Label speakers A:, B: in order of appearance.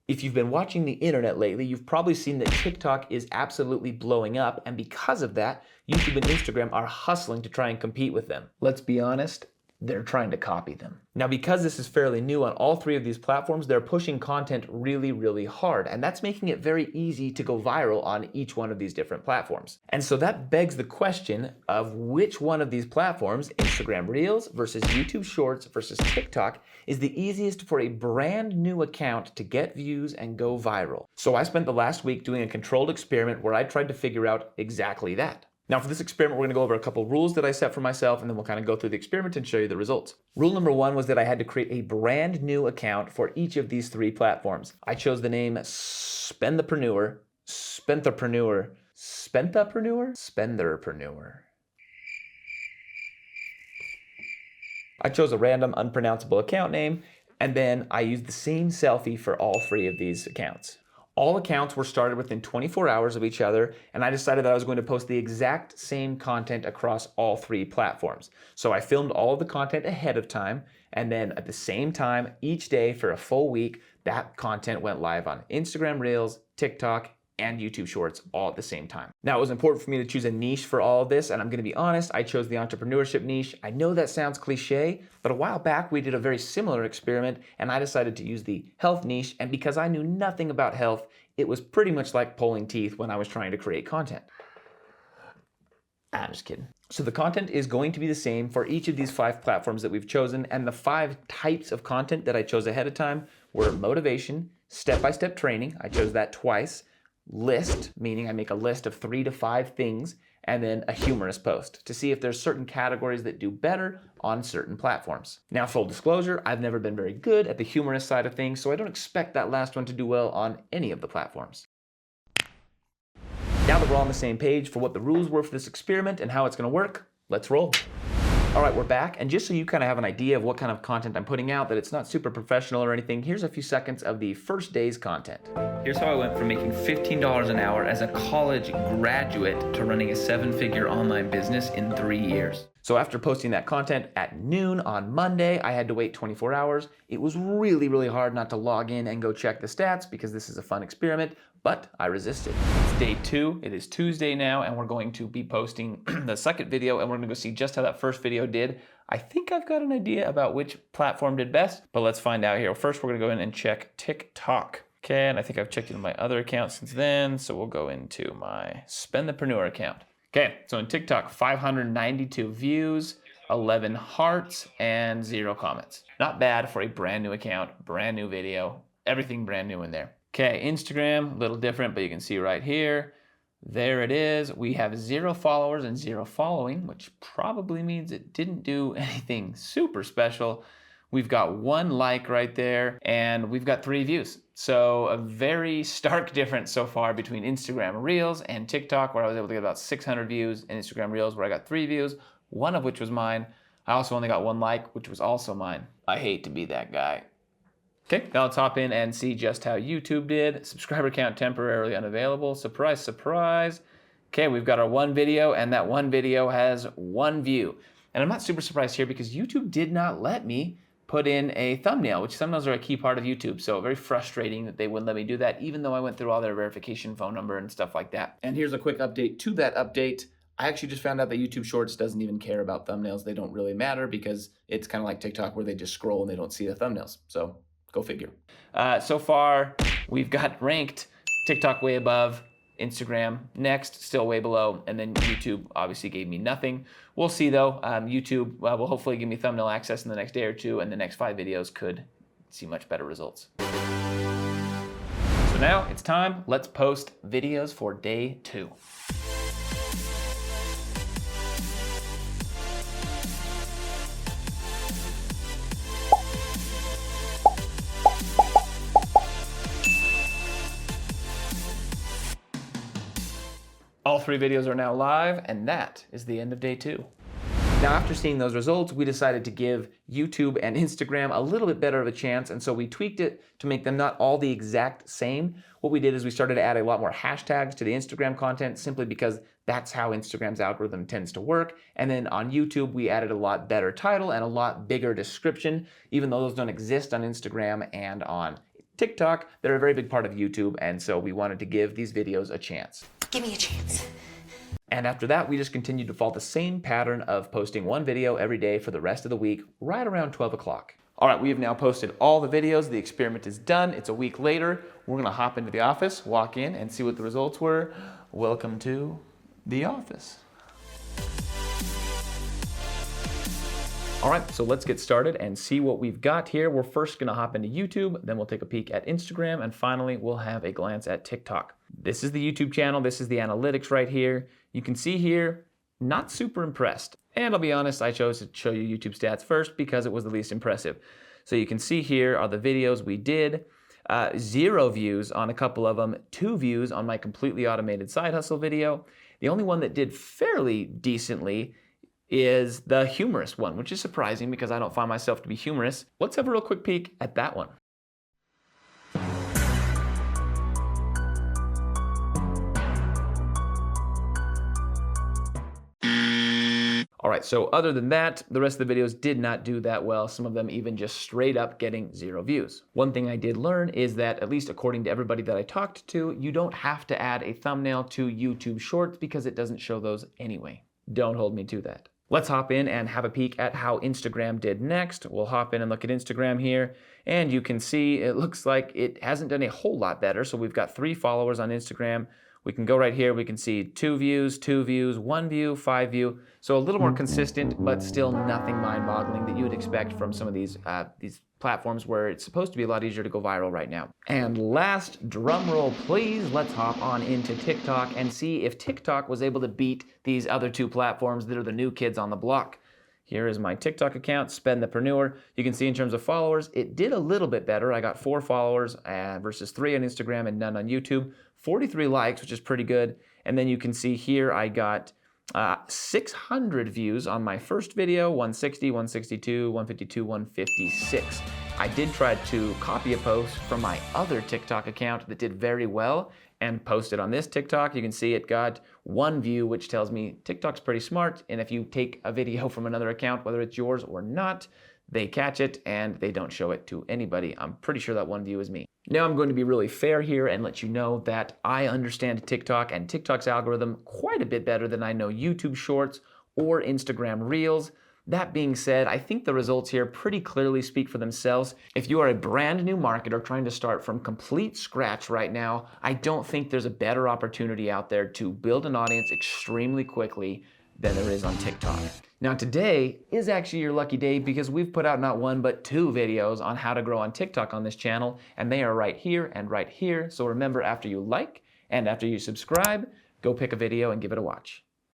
A: If you've been watching the internet lately, you've probably seen that TikTok is absolutely blowing up, and because of that, YouTube and Instagram are hustling to try and compete with them. Let's be honest, they're trying to copy them. Now, because this is fairly new on all three of these platforms, they're pushing content really, really hard, and that's making it very easy to go viral on each one of these different platforms. And so that begs the question of which one of these platforms, Instagram Reels versus YouTube Shorts versus TikTok, is the easiest for a brand new account to get views and go viral. So I spent the last week doing a controlled experiment where I tried to figure out exactly that. Now for this experiment, we're gonna go over a couple rules that I set for myself, and then we'll kind of go through the experiment and show you the results. Rule number one was that I had to create a brand new account for each of these three platforms. I chose the name Spendapreneur, Spentherpreneur, Spentapreneur, Spenderpreneur. I chose a random unpronounceable account name, and then I used the same selfie for all three of these accounts. All accounts were started within 24 hours of each other, and I decided that I was going to post the exact same content across all three platforms. So I filmed all of the content ahead of time, and then at the same time, each day for a full week, that content went live on Instagram Reels, TikTok, and YouTube Shorts all at the same time. Now, it was important for me to choose a niche for all of this, and I'm gonna be honest, I chose the entrepreneurship niche. I know that sounds cliche, but a while back we did a very similar experiment, and I decided to use the health niche, and because I knew nothing about health, it was pretty much like pulling teeth when I was trying to create content. I'm just kidding. So the content is going to be the same for each of these 5 platforms that we've chosen, and the 5 types of content that I chose ahead of time were motivation, step-by-step training, I chose that twice, list, meaning I make a list of 3 to 5 things, and then a humorous post to see if there's certain categories that do better on certain platforms. Now, full disclosure, I've never been very good at the humorous side of things, so I don't expect that last one to do well on any of the platforms. Now that we're all on the same page for what the rules were for this experiment and how it's gonna work, let's roll. All right, we're back, and just so you kind of have an idea of what kind of content I'm putting out, that it's not super professional or anything, here's a few seconds of the first day's content. Here's how I went from making $15 an hour as a college graduate to running a 7-figure online business in 3 years. So after posting that content at noon on Monday, I had to wait 24 hours. It was really, really hard not to log in and go check the stats because this is a fun experiment, but I resisted. It's day 2, it is Tuesday now, and we're going to be posting the second video, and we're gonna go see just how that first video did. I think I've got an idea about which platform did best, but let's find out here. First, we're gonna go in and check TikTok. Okay, and I think I've checked into my other account since then, so we'll go into my Spendapreneur account. Okay, so in TikTok, 592 views, 11 hearts, and 0 comments. Not bad for a brand new account, brand new video, everything brand new in there. Okay, Instagram, a little different, but you can see right here, there it is. We have 0 followers and 0 following, which probably means it didn't do anything super special. We've got 1 like right there, and we've got 3 views. So a very stark difference so far between Instagram Reels and TikTok, where I was able to get about 600 views, and Instagram Reels, where I got 3 views, 1 of which was mine. I also only got 1 like, which was also mine. I hate to be that guy. Okay, now let's hop in and see just how YouTube did. Subscriber count temporarily unavailable. Surprise, surprise. Okay, we've got our 1 video, and that 1 video has 1 view. And I'm not super surprised here because YouTube did not let me put in a thumbnail, which thumbnails are a key part of YouTube. So very frustrating that they wouldn't let me do that, even though I went through all their verification phone number and stuff like that. And here's a quick update to that update. I actually just found out that YouTube Shorts doesn't even care about thumbnails. They don't really matter because it's kind of like TikTok where they just scroll and they don't see the thumbnails. So go figure. So far, we've got ranked TikTok way above, Instagram next, still way below, and then YouTube obviously gave me nothing. We'll see though. YouTube will hopefully give me thumbnail access in the next day or 2, and the next 5 videos could see much better results. So now it's time. Let's post videos for day 2. All 3 videos are now live, and that is the end of day 2. Now, after seeing those results, we decided to give YouTube and Instagram a little bit better of a chance, and so we tweaked it to make them not all the exact same. What we did is we started to add a lot more hashtags to the Instagram content simply because that's how Instagram's algorithm tends to work. And then on YouTube, we added a lot better title and a lot bigger description, even though those don't exist on Instagram and on TikTok, they're a very big part of YouTube, and so we wanted to give these videos a chance.
B: Give me a chance.
A: And after that, we just continued to follow the same pattern of posting one video every day for the rest of the week, right around 12 o'clock. All right, we have now posted all the videos. The experiment is done. It's a week later. We're gonna hop into the office, walk in, and see what the results were. Welcome to the office. All right, so let's get started and see what we've got here. We're first gonna hop into YouTube, then we'll take a peek at Instagram, and finally, we'll have a glance at TikTok. This is the YouTube channel. This is the analytics right here. You can see here, not super impressed. And I'll be honest, I chose to show you YouTube stats first because it was the least impressive. So you can see here are the videos we did. 0 views on a couple of them, 2 views on my completely automated side hustle video. The only one that did fairly decently is the humorous one, which is surprising because I don't find myself to be humorous. Let's have a real quick peek at that one. All right, so other than that, the rest of the videos did not do that well. Some of them even just straight up getting 0 views. One thing I did learn is that, at least according to everybody that I talked to, you don't have to add a thumbnail to YouTube Shorts because it doesn't show those anyway. Don't hold me to that. Let's hop in and have a peek at how Instagram did next. We'll hop in and look at Instagram here, and you can see it looks like it hasn't done a whole lot better. So we've got 3 followers on Instagram. We can go right here, we can see 2 views, 2 views, 1 view, 5 view. So a little more consistent, but still nothing mind-boggling that you would expect from some of these platforms where it's supposed to be a lot easier to go viral right now. And last, drum roll please, let's hop on into TikTok and see if TikTok was able to beat these other 2 platforms that are the new kids on the block. Here is my TikTok account, Buildapreneur. You can see in terms of followers, it did a little bit better. I got 4 followers versus 3 on Instagram and none on YouTube. 43 likes, which is pretty good. And then you can see here I got 600 views on my first video, 160, 162, 152, 156. I did try to copy a post from my other TikTok account that did very well and post it on this TikTok. You can see it got 1 view, which tells me TikTok's pretty smart. And if you take a video from another account, whether it's yours or not, they catch it and they don't show it to anybody. I'm pretty sure that 1 view is me. Now I'm going to be really fair here and let you know that I understand TikTok and TikTok's algorithm quite a bit better than I know YouTube Shorts or Instagram Reels. That being said, I think the results here pretty clearly speak for themselves. If you are a brand new marketer trying to start from complete scratch right now, I don't think there's a better opportunity out there to build an audience extremely quickly than there is on TikTok. Now today is actually your lucky day because we've put out not 1 but 2 videos on how to grow on TikTok on this channel, and they are right here and right here. So remember, after you like and after you subscribe, go pick a video and give it a watch.